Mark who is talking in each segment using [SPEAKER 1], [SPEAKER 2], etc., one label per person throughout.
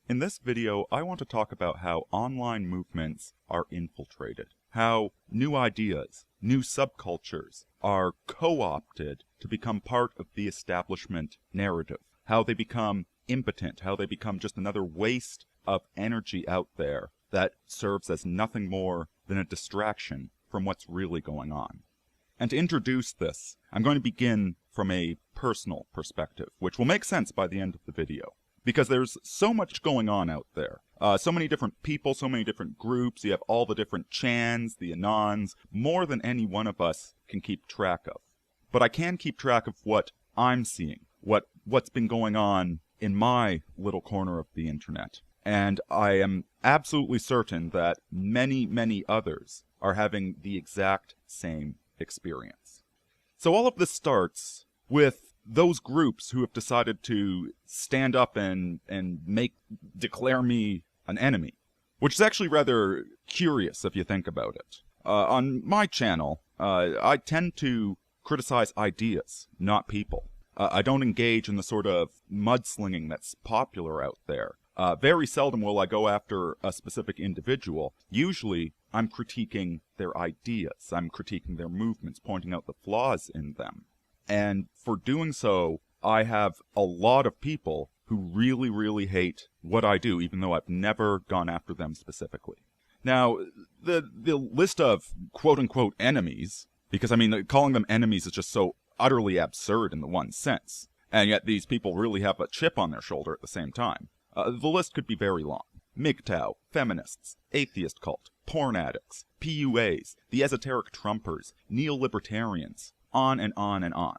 [SPEAKER 1] In this video, I want to talk about how online movements are infiltrated, how new ideas, new subcultures are co-opted to become part of the establishment narrative, how they become impotent, how they become just another waste of energy out there that serves as nothing more than a distraction from what's really going on. And to introduce this, I'm going to begin from a personal perspective, which will make sense by the end of the video. Because there's so much going on out there. So many different people, so many different groups. You have all the different chans, the anons, more than any one of us can keep track of. But I can keep track of what I'm seeing, what's been going on in my little corner of the internet. And I am absolutely certain that many, many others are having the exact same experience. So all of this starts with those groups who have decided to stand up and declare me an enemy, which is actually rather curious if you think about it. On my channel, I tend to criticize ideas, not people. I don't engage in the sort of mudslinging that's popular out there. Very seldom will I go after a specific individual. Usually, I'm critiquing their ideas. I'm critiquing their movements, pointing out the flaws in them. And for doing so, I have a lot of people who really, really hate what I do, even though I've never gone after them specifically. Now, the list of quote-unquote enemies, because, I mean, calling them enemies is just so utterly absurd in the one sense, and yet these people really have a chip on their shoulder at the same time. The list could be very long. MGTOW, feminists, atheist cult, porn addicts, PUAs, the esoteric Trumpers, neo-libertarians, on and on and on.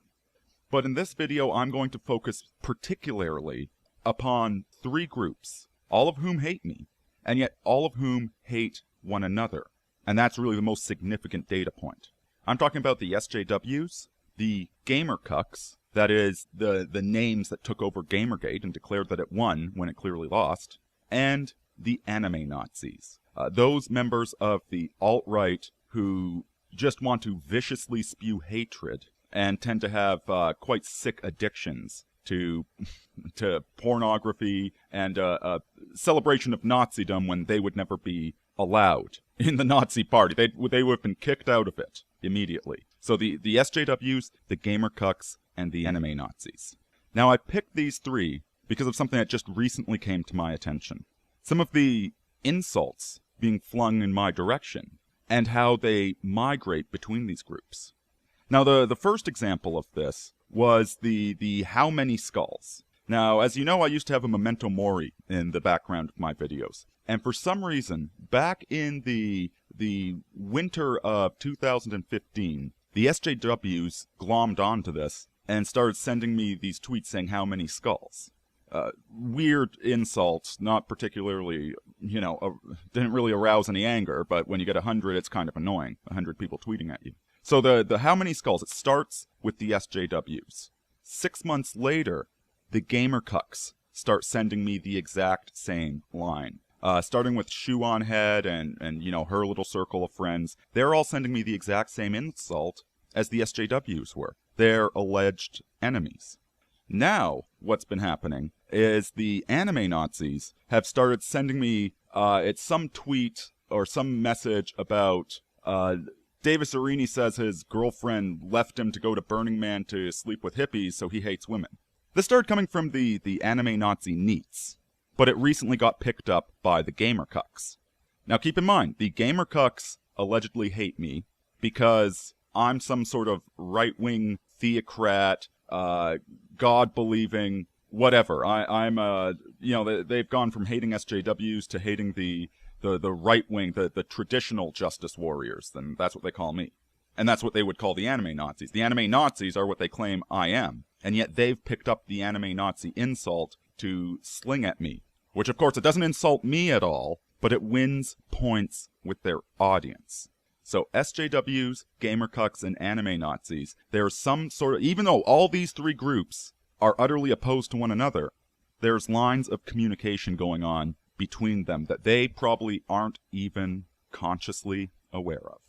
[SPEAKER 1] But in this video, I'm going to focus particularly upon three groups, all of whom hate me, and yet all of whom hate one another. And that's really the most significant data point. I'm talking about the SJWs, the gamer cucks, that is, the names that took over Gamergate and declared that it won when it clearly lost, and the anime Nazis. Those members of the alt-right who just want to viciously spew hatred and tend to have quite sick addictions to pornography and a celebration of Nazism when they would never be allowed in the Nazi party. They would have been kicked out of it immediately. So the SJWs, the gamer cucks, and the anime Nazis. Now I picked these three because of something that just recently came to my attention. Some of the insults being flung in my direction, and how they migrate between these groups. Now, the first example of this was the how many skulls. Now, as you know, I used to have a memento mori in the background of my videos, and for some reason, back in the winter of 2015, the SJWs glommed onto this and started sending me these tweets saying how many skulls. Weird insults, not particularly, didn't really arouse any anger, but when you get 100, it's kind of annoying, 100 people tweeting at you. So the how many skulls, it starts with the SJWs. 6 months later, the gamer cucks start sending me the exact same line. Starting with Shoe on Head and her little circle of friends, they're all sending me the exact same insult as the SJWs were. They're alleged enemies. Now, what's been happening is the anime Nazis have started sending me, it's some tweet or some message about, Davis Aurini says his girlfriend left him to go to Burning Man to sleep with hippies, so he hates women. This started coming from the anime Nazi neets, but it recently got picked up by the gamer cucks. Now keep in mind, the gamer cucks allegedly hate me because I'm some sort of right-wing theocrat, God-believing, whatever. They've gone from hating SJWs to hating the the right wing, the traditional justice warriors, then that's what they call me. And that's what they would call the anime Nazis. The anime Nazis are what they claim I am. And yet they've picked up the anime Nazi insult to sling at me. Which, of course, it doesn't insult me at all, but it wins points with their audience. So SJWs, gamer cucks, and anime Nazis, there's some sort of... Even though all these three groups are utterly opposed to one another, there's lines of communication going on between them that they probably aren't even consciously aware of.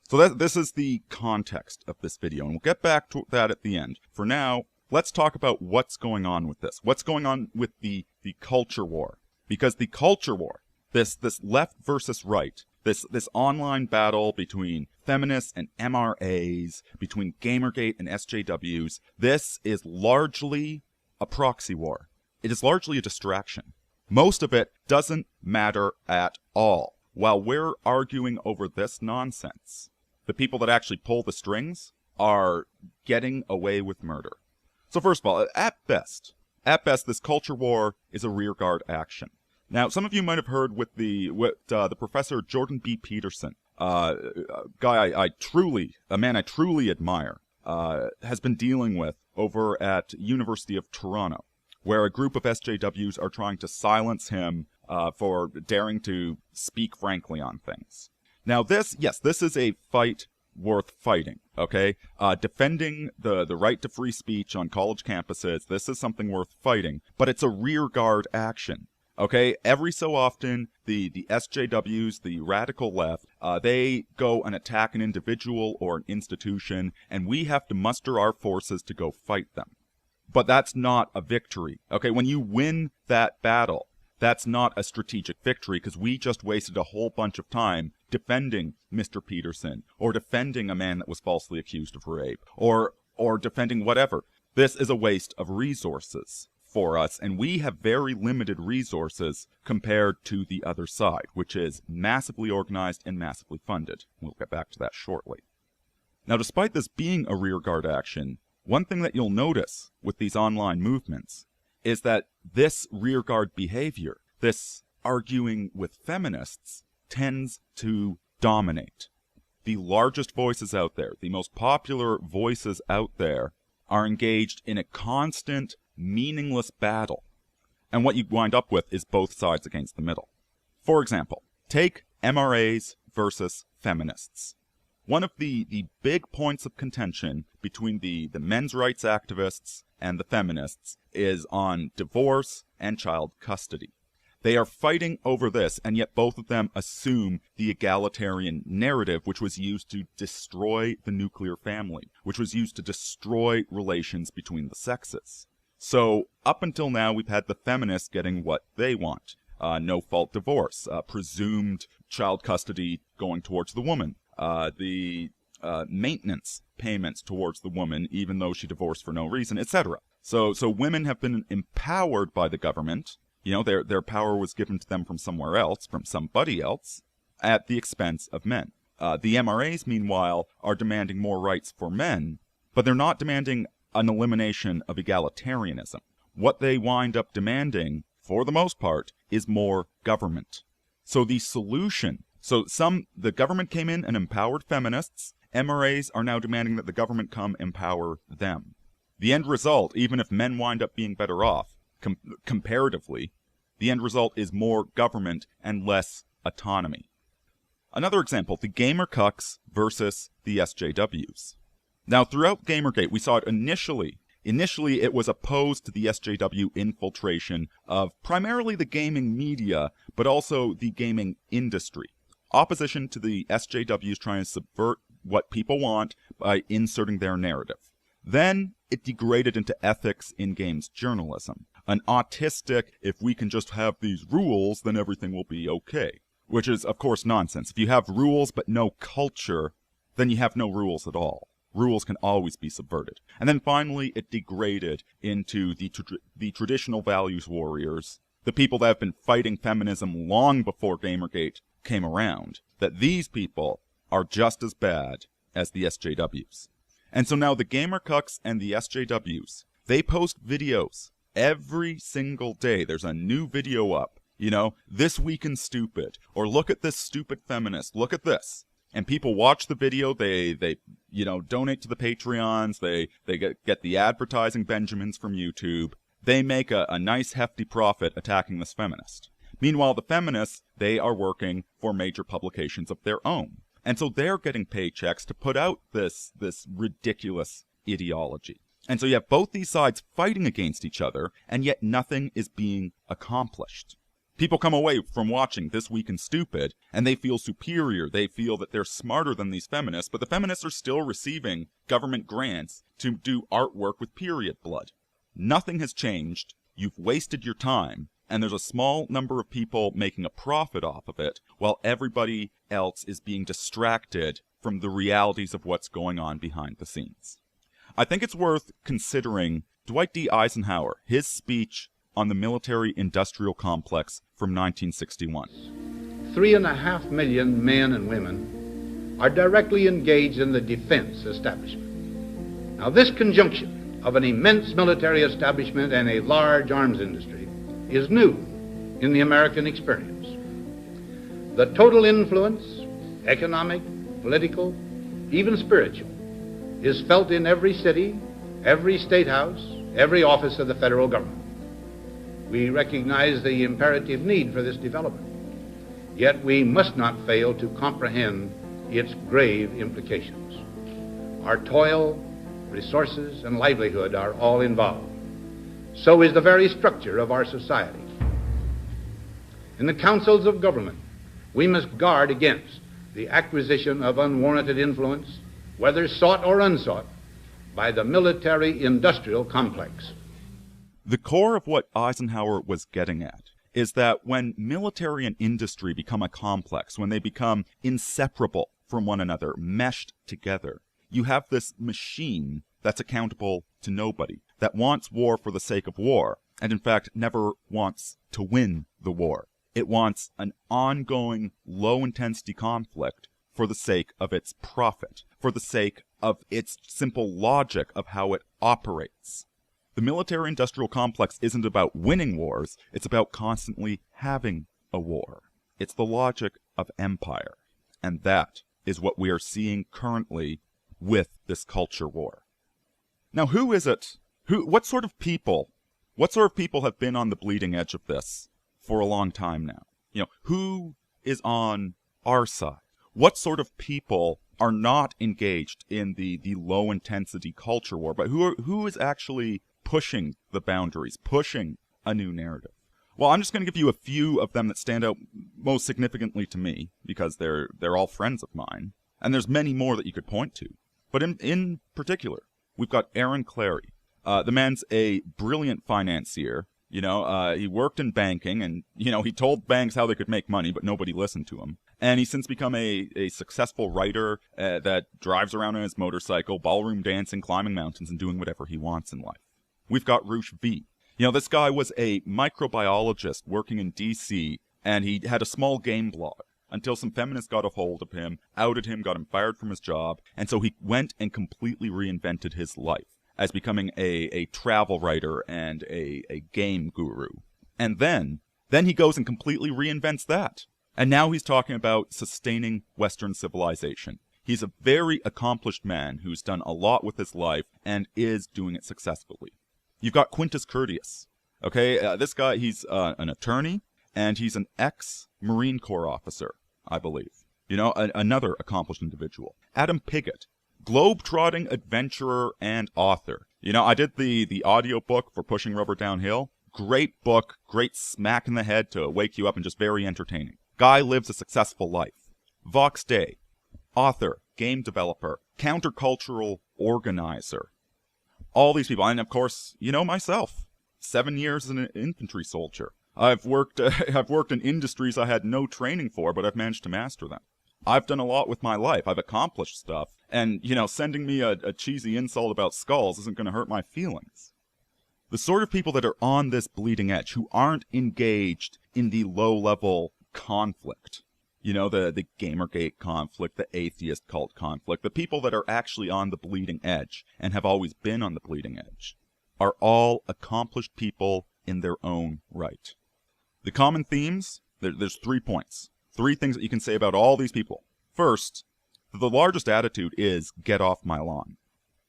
[SPEAKER 1] So this is the context of this video, and we'll get back to that at the end. For now, let's talk about what's going on with this. What's going on with the culture war. Because the culture war, this left versus right, this online battle between feminists and MRAs, between Gamergate and SJWs, this is largely a proxy war. It is largely a distraction. Most of it doesn't matter at all. While we're arguing over this nonsense, the people that actually pull the strings are getting away with murder. So first of all, at best, this culture war is a rearguard action. Now, some of you might have heard what the Professor Jordan B. Peterson, a man I truly admire, has been dealing with over at University of Toronto, where a group of SJWs are trying to silence him for daring to speak frankly on things. Now this is a fight worth fighting, okay? Defending the right to free speech on college campuses, this is something worth fighting, but it's a rearguard action, okay? Every so often, the SJWs, the radical left, they go and attack an individual or an institution, and we have to muster our forces to go fight them. But that's not a victory, okay? When you win that battle, that's not a strategic victory, because we just wasted a whole bunch of time defending Mr. Peterson, or defending a man that was falsely accused of rape, or defending whatever. This is a waste of resources for us, and we have very limited resources compared to the other side, which is massively organized and massively funded. We'll get back to that shortly. Now, despite this being a rearguard action, one thing that you'll notice with these online movements is that this rearguard behavior, this arguing with feminists, tends to dominate. The largest voices out there, the most popular voices out there, are engaged in a constant, meaningless battle. And what you wind up with is both sides against the middle. For example, take MRAs versus feminists. One of the big points of contention between the men's rights activists and the feminists is on divorce and child custody. They are fighting over this, and yet both of them assume the egalitarian narrative, which was used to destroy the nuclear family, which was used to destroy relations between the sexes. So, up until now, we've had the feminists getting what they want. No-fault divorce, presumed child custody going towards the woman, the maintenance payments towards the woman, even though she divorced for no reason, etc. So women have been empowered by the government. You know, their power was given to them from somewhere else, from somebody else, at the expense of men. The MRAs, meanwhile, are demanding more rights for men, but they're not demanding an elimination of egalitarianism. What they wind up demanding, for the most part, is more government. So the solution, the government came in and empowered feminists. MRAs are now demanding that the government come empower them. The end result, even if men wind up being better off, comparatively, the end result is more government and less autonomy. Another example, the gamer cucks versus the SJWs. Now, throughout Gamergate, we saw it initially it was opposed to the SJW infiltration of primarily the gaming media, but also the gaming industry. Opposition to the SJWs trying to subvert what people want by inserting their narrative. Then it degraded into ethics in games journalism. An autistic, if we can just have these rules, then everything will be okay. Which is, of course, nonsense. If you have rules but no culture, then you have no rules at all. Rules can always be subverted. And then finally, it degraded into the traditional values warriors, the people that have been fighting feminism long before Gamergate came around, that these people are just as bad as the SJWs. And so now the gamer cucks and the SJWs, they post videos every single day. There's a new video up You know, This Week in Stupid, or look at this stupid feminist, look at this. And people watch the video, they donate to the Patreons, they get the advertising Benjamins from YouTube. They make a nice hefty profit attacking this feminist. Meanwhile, the feminists, they are working for major publications of their own. And so they're getting paychecks to put out this ridiculous ideology. And so you have both these sides fighting against each other, and yet nothing is being accomplished. People come away from watching This Week in Stupid, and they feel superior. They feel that they're smarter than these feminists, but the feminists are still receiving government grants to do artwork with period blood. Nothing has changed. You've wasted your time, and there's a small number of people making a profit off of it, while everybody else is being distracted from the realities of what's going on behind the scenes. I think it's worth considering Dwight D. Eisenhower, his speech on the military-industrial complex from 1961.
[SPEAKER 2] 3.5 million men and women are directly engaged in the defense establishment. Now, this conjunction of an immense military establishment and a large arms industry is new in the American experience. The total influence, economic, political, even spiritual, is felt in every city, every state house, every office of the federal government. We recognize the imperative need for this development, yet we must not fail to comprehend its grave implications. Our toil, resources, and livelihood are all involved. So is the very structure of our society. In the councils of government, we must guard against the acquisition of unwarranted influence, whether sought or unsought, by the military-industrial complex.
[SPEAKER 1] The core of what Eisenhower was getting at is that when military and industry become a complex, when they become inseparable from one another, meshed together, you have this machine that's accountable to nobody, that wants war for the sake of war, and in fact never wants to win the war. It wants an ongoing, low-intensity conflict for the sake of its profit, for the sake of its simple logic of how it operates. The military-industrial complex isn't about winning wars, it's about constantly having a war. It's the logic of empire. And that is what we are seeing currently with this culture war. Now, who is it? What sort of people have been on the bleeding edge of this for a long time now? You know, who is on our side? What sort of people are not engaged in the low-intensity culture war, but who is actually pushing the boundaries, pushing a new narrative? Well, I'm just going to give you a few of them that stand out most significantly to me, because they're all friends of mine, and there's many more that you could point to. But in particular, we've got Aaron Clarey. The man's a brilliant financier. You know, he worked in banking, and, you know, he told banks how they could make money, but nobody listened to him. And he's since become a successful writer that drives around on his motorcycle, ballroom dancing, climbing mountains, and doing whatever he wants in life. We've got Roosh V. You know, this guy was a microbiologist working in D.C., and he had a small game blog until some feminists got a hold of him, outed him, got him fired from his job, and so he went and completely reinvented his life as becoming a travel writer and a game guru. And then he goes and completely reinvents that. And now he's talking about sustaining Western civilization. He's a very accomplished man who's done a lot with his life and is doing it successfully. You've got Quintus Curtius. Okay, this guy, he's an attorney, and he's an ex-Marine Corps officer, I believe. You know, another accomplished individual. Adam Piggott, globe-trotting adventurer and author. You know, I did the audiobook for Pushing Rubber Downhill. Great book, great smack in the head to wake you up, and just very entertaining. Guy lives a successful life. Vox Day, author, game developer, countercultural organizer. All these people, and of course, you know, myself. 7 years as an infantry soldier. I've worked in industries I had no training for, but I've managed to master them. I've done a lot with my life. I've accomplished stuff. And, you know, sending me a cheesy insult about skulls isn't going to hurt my feelings. The sort of people that are on this bleeding edge, who aren't engaged in the low-level conflict, you know, the Gamergate conflict, the atheist cult conflict, the people that are actually on the bleeding edge and have always been on the bleeding edge, are all accomplished people in their own right. The common themes, there's 3 points. 3 things that you can say about all these people. First, the largest attitude is, get off my lawn.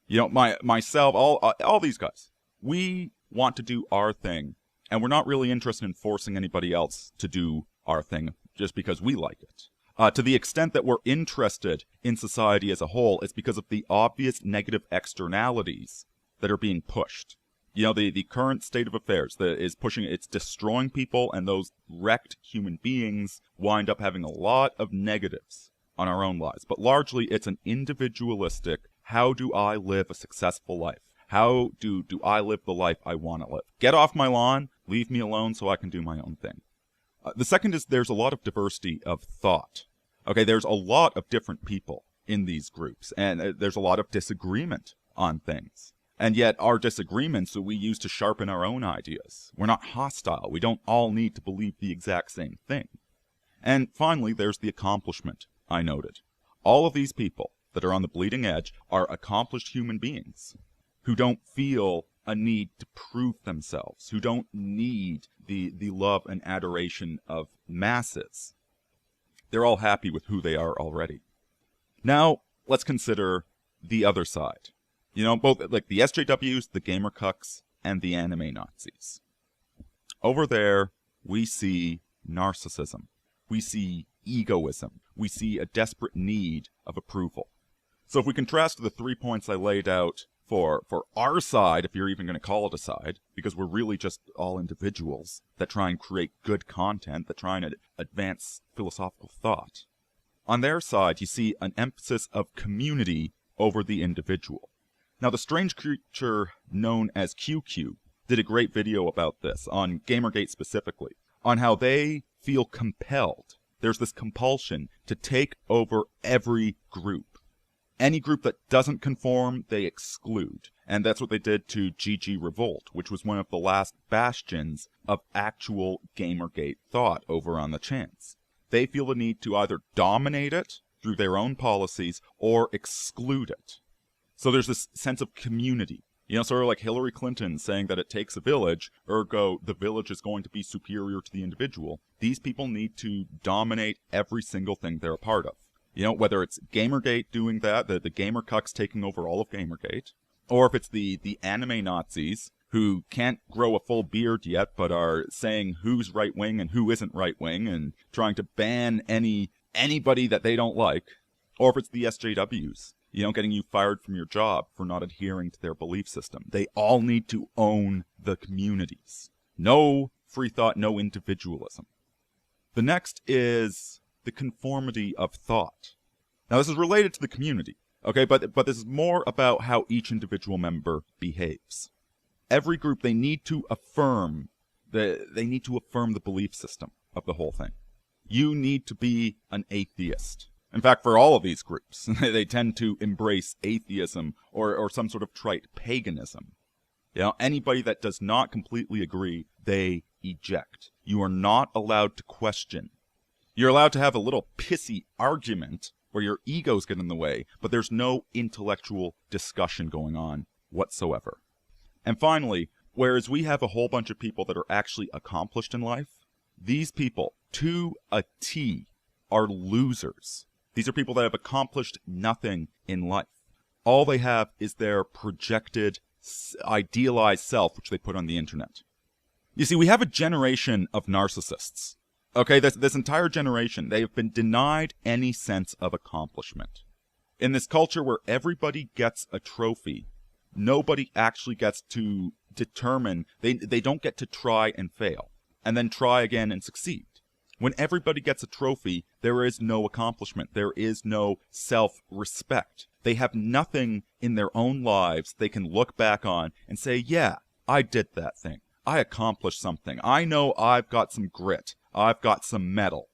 [SPEAKER 1] You know, myself, all these guys, we want to do our thing, and we're not really interested in forcing anybody else to do our thing just because we like it. To the extent that we're interested in society as a whole, it's because of the obvious negative externalities that are being pushed. You know, the current state of affairs that is pushing, it's destroying people, and those wrecked human beings wind up having a lot of negatives on our own lives. But largely, it's an individualistic, how do I live a successful life? How do I live the life I want to live? Get off my lawn, leave me alone so I can do my own thing. The second is there's a lot of diversity of thought. Okay, there's a lot of different people in these groups, and there's a lot of disagreement on things. And yet our disagreements we use to sharpen our own ideas. We're not hostile. We don't all need to believe the exact same thing. And finally, there's the accomplishment I noted. All of these people that are on the bleeding edge are accomplished human beings who don't feel a need to prove themselves, who don't need the love and adoration of masses. They're all happy with who they are already. Now, let's consider the other side. You know, both like the SJWs, the gamer cucks, and the anime Nazis. Over there, we see narcissism. We see egoism. We see a desperate need of approval. So if we contrast the 3 points I laid out for our side, if you're even going to call it a side, because we're really just all individuals that try and create good content, that try and advance philosophical thought. On their side, you see an emphasis of community over the individual. Now, the strange creature known as QQ did a great video about this, on Gamergate specifically, on how they feel compelled. There's this compulsion to take over every group. Any group that doesn't conform, they exclude. And that's what they did to GG Revolt, which was one of the last bastions of actual Gamergate thought over on the chance. They feel the need to either dominate it through their own policies or exclude it. So there's this sense of community. You know, sort of like Hillary Clinton saying that it takes a village, ergo the village is going to be superior to the individual. These people need to dominate every single thing they're a part of. You know, whether it's Gamergate doing that, the gamer cucks taking over all of Gamergate, or if it's the anime Nazis who can't grow a full beard yet but are saying who's right-wing and who isn't right-wing and trying to ban anybody that they don't like, or if it's the SJWs. You know, getting you fired from your job for not adhering to their belief system. They all need to own the communities. No free thought, no individualism. The next is the conformity of thought. Now, this is related to the community, okay, but this is more about how each individual member behaves. Every group, they need to affirm the belief system of the whole thing. You need to be an atheist. In fact, for all of these groups, they tend to embrace atheism or some sort of trite paganism. You know, anybody that does not completely agree, they eject. You are not allowed to question. You're allowed to have a little pissy argument where your egos get in the way, but there's no intellectual discussion going on whatsoever. And finally, whereas we have a whole bunch of people that are actually accomplished in life, these people, to a T, are losers. These are people that have accomplished nothing in life. All they have is their projected, idealized self, which they put on the internet. You see, we have a generation of narcissists. Okay, this entire generation, they have been denied any sense of accomplishment. In this culture where everybody gets a trophy, nobody actually gets to determine, they don't get to try and fail, and then try again and succeed. When everybody gets a trophy, there is no accomplishment. There is no self-respect. They have nothing in their own lives they can look back on and say, yeah, I did that thing. I accomplished something. I know I've got some grit. I've got some mettle.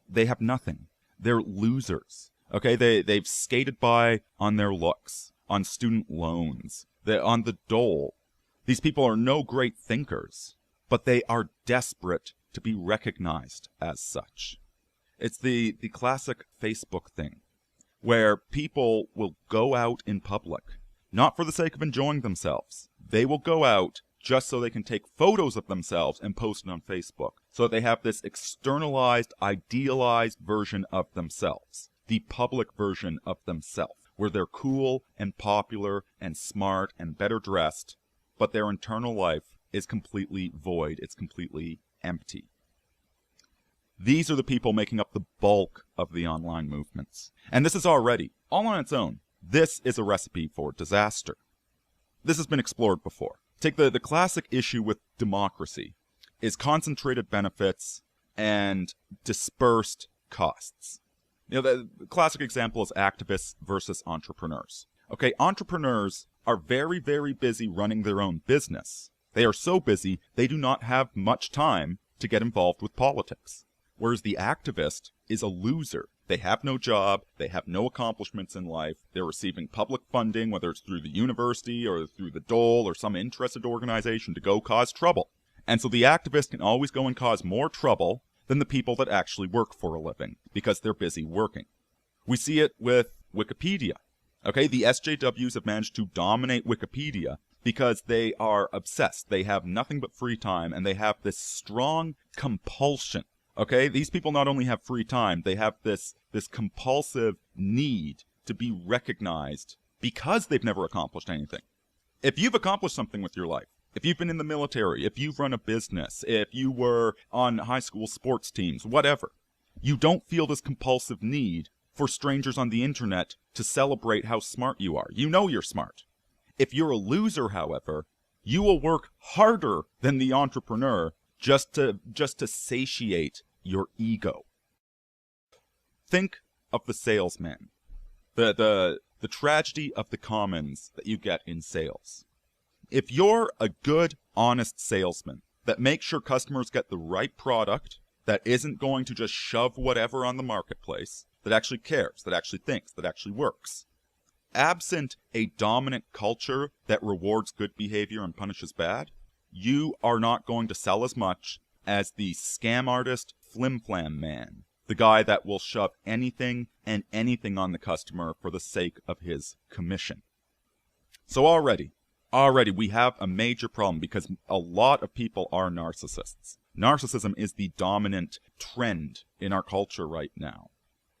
[SPEAKER 1] They have nothing. They're losers. Okay, they've skated by on their looks, on student loans, on the dole. These people are no great thinkers, but they are desperate to be recognized as such. It's the classic Facebook thing, where people will go out in public, not for the sake of enjoying themselves. They will go out just so they can take photos of themselves and post it on Facebook, so that they have this externalized, idealized version of themselves, the public version of themselves, where they're cool and popular and smart and better dressed, but their internal life is completely void, it's completely empty. These are the people making up the bulk of the online movements. And this is already, all on its own, this is a recipe for disaster. This has been explored before. Take the classic issue with democracy is concentrated benefits and dispersed costs. You know, the classic example is activists versus entrepreneurs. Okay, entrepreneurs are very, very busy running their own business. They are so busy, they do not have much time to get involved with politics. Whereas the activist is a loser. They have no job, they have no accomplishments in life, they're receiving public funding, whether it's through the university or through the dole or some interested organization, to go cause trouble. And so the activist can always go and cause more trouble than the people that actually work for a living, because they're busy working. We see it with Wikipedia. Okay, the SJWs have managed to dominate Wikipedia because they are obsessed. They have nothing but free time, and they have this strong compulsion. Okay, these people not only have free time, they have this compulsive need to be recognized because they've never accomplished anything. If you've accomplished something with your life, if you've been in the military, if you've run a business, if you were on high school sports teams, whatever, you don't feel this compulsive need for strangers on the internet to celebrate how smart you are. You know you're smart. If you're a loser, however, you will work harder than the entrepreneur just to satiate your ego. Think of the salesman, the tragedy of the commons that you get in sales. If you're a good, honest salesman that makes sure customers get the right product, that isn't going to just shove whatever on the marketplace, that actually cares, that actually thinks, that actually works, absent a dominant culture that rewards good behavior and punishes bad, you are not going to sell as much as the scam artist flim-flam man, the guy that will shove anything and anything on the customer for the sake of his commission. So already we have a major problem because a lot of people are narcissists. Narcissism is the dominant trend in our culture right now.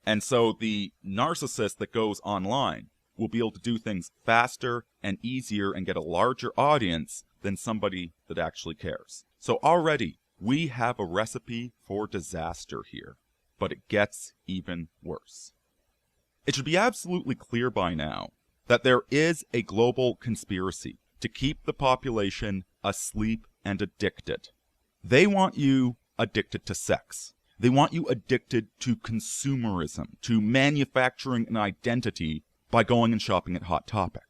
[SPEAKER 1] And so the narcissist that goes online will be able to do things faster and easier and get a larger audience than somebody that actually cares. So already, we have a recipe for disaster here, but it gets even worse. It should be absolutely clear by now that there is a global conspiracy to keep the population asleep and addicted. They want you addicted to sex. They want you addicted to consumerism, to manufacturing an identity by going and shopping at Hot Topic.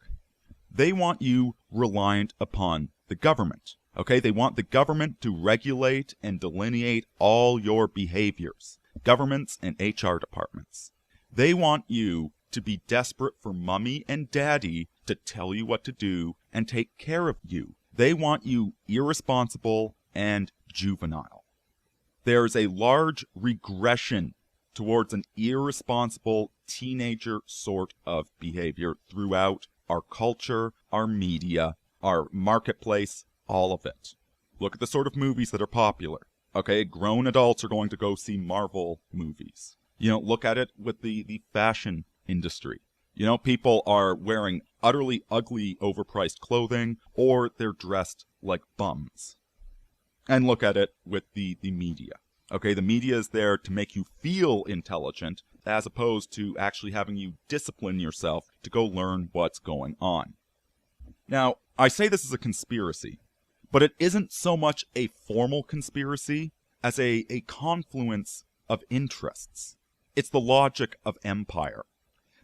[SPEAKER 1] They want you reliant upon the government. Okay, they want the government to regulate and delineate all your behaviors. Governments and HR departments. They want you to be desperate for mommy and daddy to tell you what to do and take care of you. They want you irresponsible and juvenile. There's a large regression towards an irresponsible teenager sort of behavior throughout our culture, our media, our marketplace, all of it. Look at the sort of movies that are popular. Okay, grown adults are going to go see Marvel movies. You know, look at it with the fashion industry. You know, people are wearing utterly ugly, overpriced clothing, or they're dressed like bums. And look at it with the media. Okay, the media is there to make you feel intelligent, as opposed to actually having you discipline yourself to go learn what's going on. Now, I say this is a conspiracy, but it isn't so much a formal conspiracy as a confluence of interests. It's the logic of empire.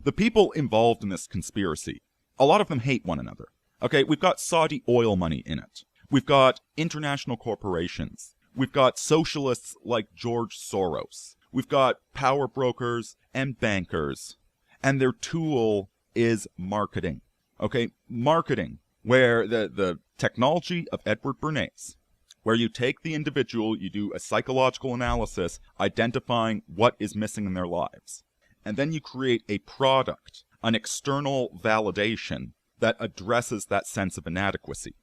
[SPEAKER 1] The people involved in this conspiracy, a lot of them hate one another. Okay, we've got Saudi oil money in it. We've got international corporations. We've got socialists like George Soros. We've got power brokers and bankers. And their tool is marketing. Okay, marketing, where the technology of Edward Bernays, where you take the individual, you do a psychological analysis, identifying what is missing in their lives. And then you create a product, an external validation that addresses that sense of inadequacy.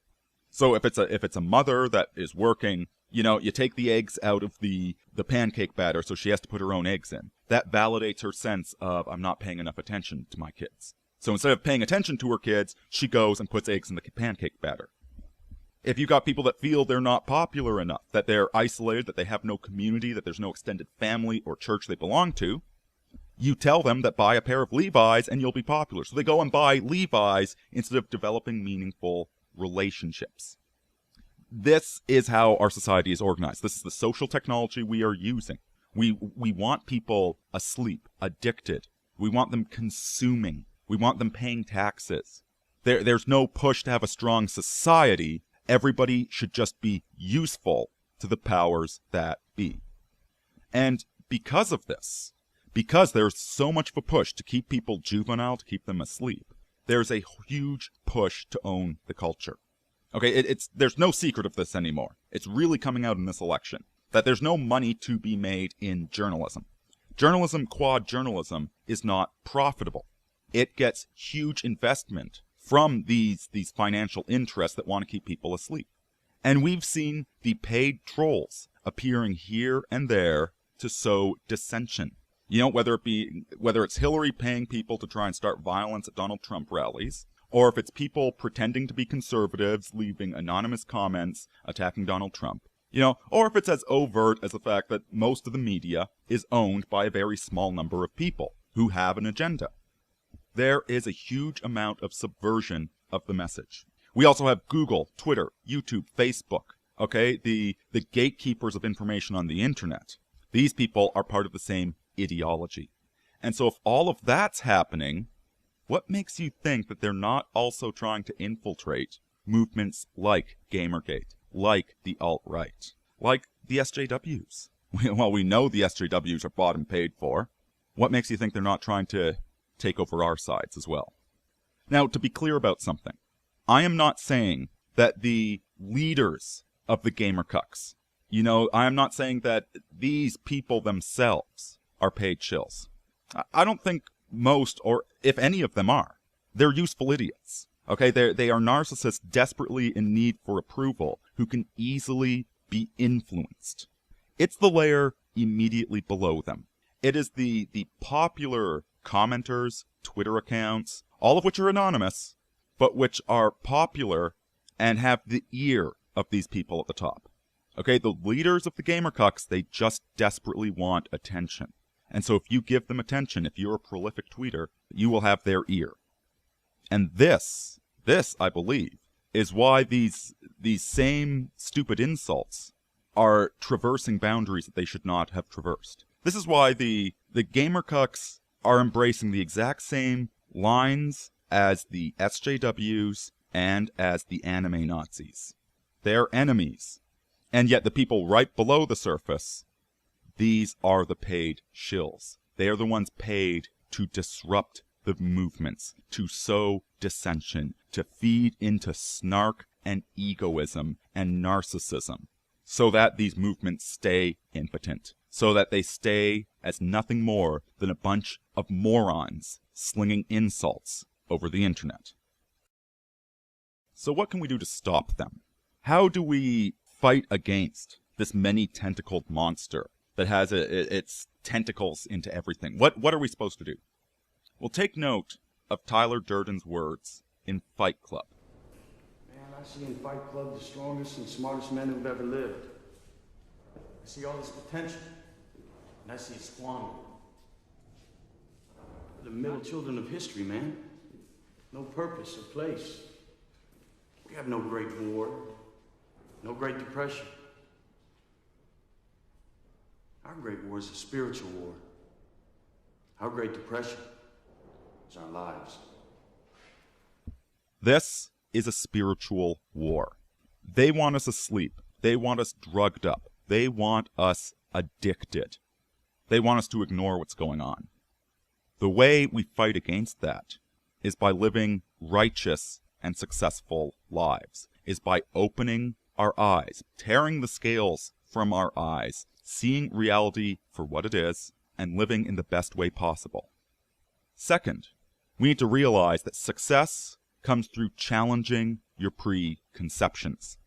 [SPEAKER 1] So if it's a mother that is working, you take the eggs out of the pancake batter, so she has to put her own eggs in. That validates her sense of, I'm not paying enough attention to my kids. So instead of paying attention to her kids, she goes and puts eggs in the pancake batter. If you've got people that feel they're not popular enough, that they're isolated, that they have no community, that there's no extended family or church they belong to, you tell them that buy a pair of Levi's and you'll be popular. So they go and buy Levi's instead of developing meaningful relationships. This is how our society is organized. This is the social technology we are using. We want people asleep, addicted. We want them consuming. We want them paying taxes. There's no push to have a strong society. Everybody should just be useful to the powers that be. And because of this, because there's so much of a push to keep people juvenile, to keep them asleep, there's a huge push to own the culture. Okay, there's no secret of this anymore. It's really coming out in this election, that there's no money to be made in journalism. Journalism, quad journalism, is not profitable. It gets huge investment from these financial interests that want to keep people asleep. And we've seen the paid trolls appearing here and there to sow dissension. Whether it's Hillary paying people to try and start violence at Donald Trump rallies, or if it's people pretending to be conservatives, leaving anonymous comments attacking Donald Trump, or if it's as overt as the fact that most of the media is owned by a very small number of people who have an agenda. There is a huge amount of subversion of the message. We also have Google, Twitter, YouTube, Facebook, okay? The gatekeepers of information on the internet. These people are part of the same ideology. And so if all of that's happening, what makes you think that they're not also trying to infiltrate movements like Gamergate, like the alt-right, like the SJWs? Well, we know the SJWs are bought and paid for. What makes you think they're not trying to take over our sides as well? Now, to be clear about something, I am not saying that the leaders of the gamer cucks, I am not saying that these people themselves are paid shills. I don't think most, or if any of them are. They're useful idiots. Okay, they are narcissists desperately in need for approval who can easily be influenced. It's the layer immediately below them. It is the popular commenters, Twitter accounts, all of which are anonymous, but which are popular and have the ear of these people at the top. Okay, the leaders of the gamer cucks, they just desperately want attention. And so if you give them attention, if you're a prolific tweeter, you will have their ear. And this, I believe, is why these same stupid insults are traversing boundaries that they should not have traversed. This is why the gamer cucks are embracing the exact same lines as the SJWs and as the anime Nazis. They're enemies. And yet the people right below the surface, these are the paid shills. They are the ones paid to disrupt the movements, to sow dissension, to feed into snark and egoism and narcissism, so that these movements stay impotent, so that they stay as nothing more than a bunch of morons slinging insults over the internet. So what can we do to stop them? How do we fight against this many-tentacled monster that has its tentacles into everything? What are we supposed to do? Well, take note of Tyler Durden's words in Fight Club.
[SPEAKER 3] Man, I see in Fight Club the strongest and smartest men who've ever lived. I see all this potential, and I see it squandered. We're the middle children of history, man. No purpose or place. We have no Great War, no Great Depression. Our Great War is a spiritual war. Our Great Depression is our lives.
[SPEAKER 1] This is a spiritual war. They want us asleep. They want us drugged up. They want us addicted. They want us to ignore what's going on. The way we fight against that is by living righteous and successful lives, is by opening our eyes, tearing the scales from our eyes, seeing reality for what it is, and living in the best way possible. Second, we need to realize that success comes through challenging your preconceptions.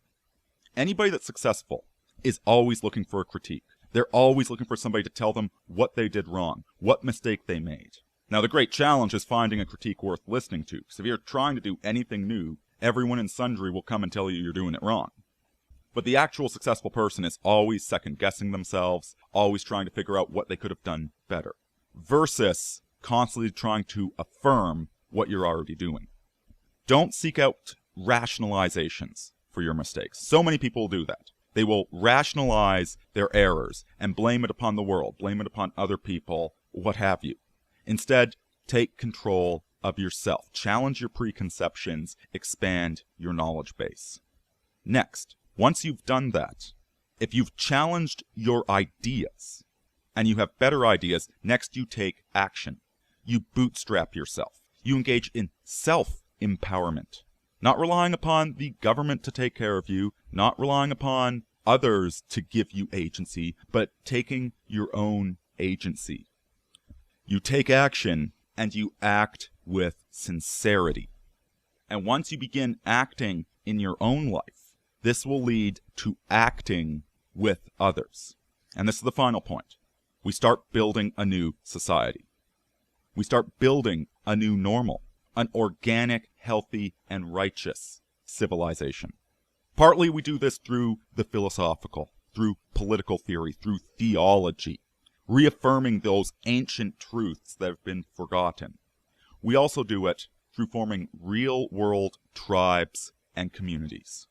[SPEAKER 1] Anybody that's successful is always looking for a critique. They're always looking for somebody to tell them what they did wrong, what mistake they made. Now, the great challenge is finding a critique worth listening to, because if you're trying to do anything new, everyone and sundry will come and tell you you're doing it wrong. But the actual successful person is always second-guessing themselves, always trying to figure out what they could have done better, versus constantly trying to affirm what you're already doing. Don't seek out rationalizations for your mistakes. So many people do that. They will rationalize their errors and blame it upon the world, blame it upon other people, what have you. Instead, take control of yourself. Challenge your preconceptions, expand your knowledge base. Next, once you've done that, if you've challenged your ideas and you have better ideas, next you take action. You bootstrap yourself. You engage in self-empowerment. Not relying upon the government to take care of you, not relying upon others to give you agency, but taking your own agency. You take action and you act with sincerity. And once you begin acting in your own life, this will lead to acting with others. And this is the final point. We start building a new society. We start building a new normal, an organic, healthy, and righteous civilization. Partly we do this through the philosophical, through political theory, through theology, reaffirming those ancient truths that have been forgotten. We also do it through forming real-world tribes and communities.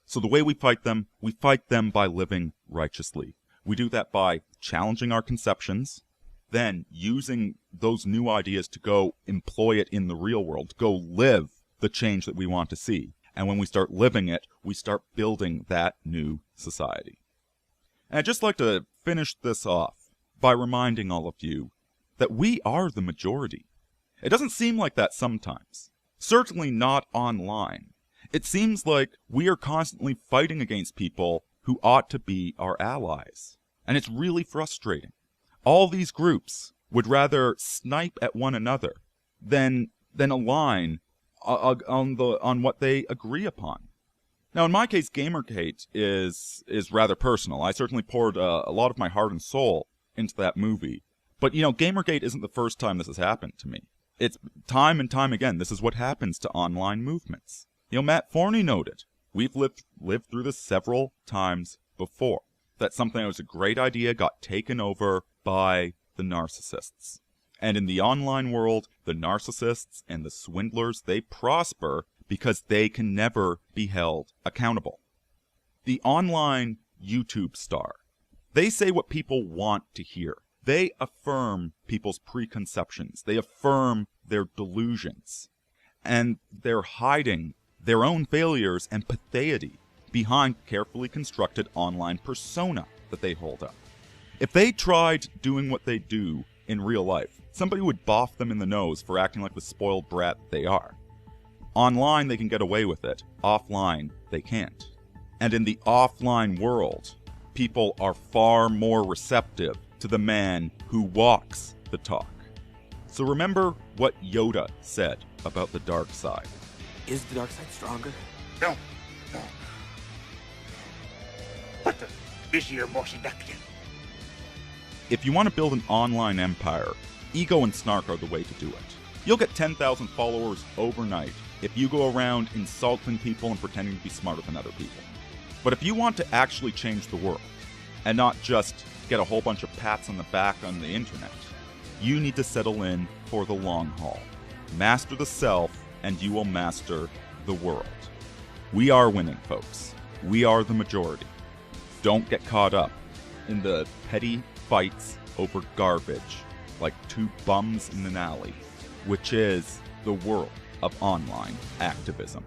[SPEAKER 1] So the way we fight them by living righteously. We do that by challenging our conceptions, then using those new ideas to go employ it in the real world, to go live the change that we want to see. And when we start living it, we start building that new society. And I'd just like to finish this off by reminding all of you that we are the majority. It doesn't seem like that sometimes. Certainly not online. It seems like we are constantly fighting against people who ought to be our allies. And it's really frustrating. All these groups would rather snipe at one another than align on what they agree upon. Now, in my case, Gamergate is rather personal. I certainly poured a lot of my heart and soul into that movie. But, Gamergate isn't the first time this has happened to me. It's time and time again, this is what happens to online movements. Matt Forney noted, we've lived through this several times before. That something that was a great idea got taken over by the narcissists. And in the online world, the narcissists and the swindlers, they prosper because they can never be held accountable. The online YouTube star, they say what people want to hear. They affirm people's preconceptions. They affirm their delusions. And they're hiding their own failures and patheity behind carefully constructed online persona that they hold up. If they tried doing what they do in real life, somebody would boff them in the nose for acting like the spoiled brat they are. Online, they can get away with it. Offline, they can't. And in the offline world, people are far more receptive to the man who walks the talk. So remember what Yoda said about the dark side.
[SPEAKER 4] Is the dark side stronger?
[SPEAKER 5] No. But the busier, more seductive.
[SPEAKER 1] If you want to build an online empire, ego and snark are the way to do it. You'll get 10,000 followers overnight if you go around insulting people and pretending to be smarter than other people. But if you want to actually change the world, and not just get a whole bunch of pats on the back on the internet, you need to settle in for the long haul. Master the self, and you will master the world. We are winning, folks. We are the majority. Don't get caught up in the petty fights over garbage like two bums in an alley, which is the world of online activism.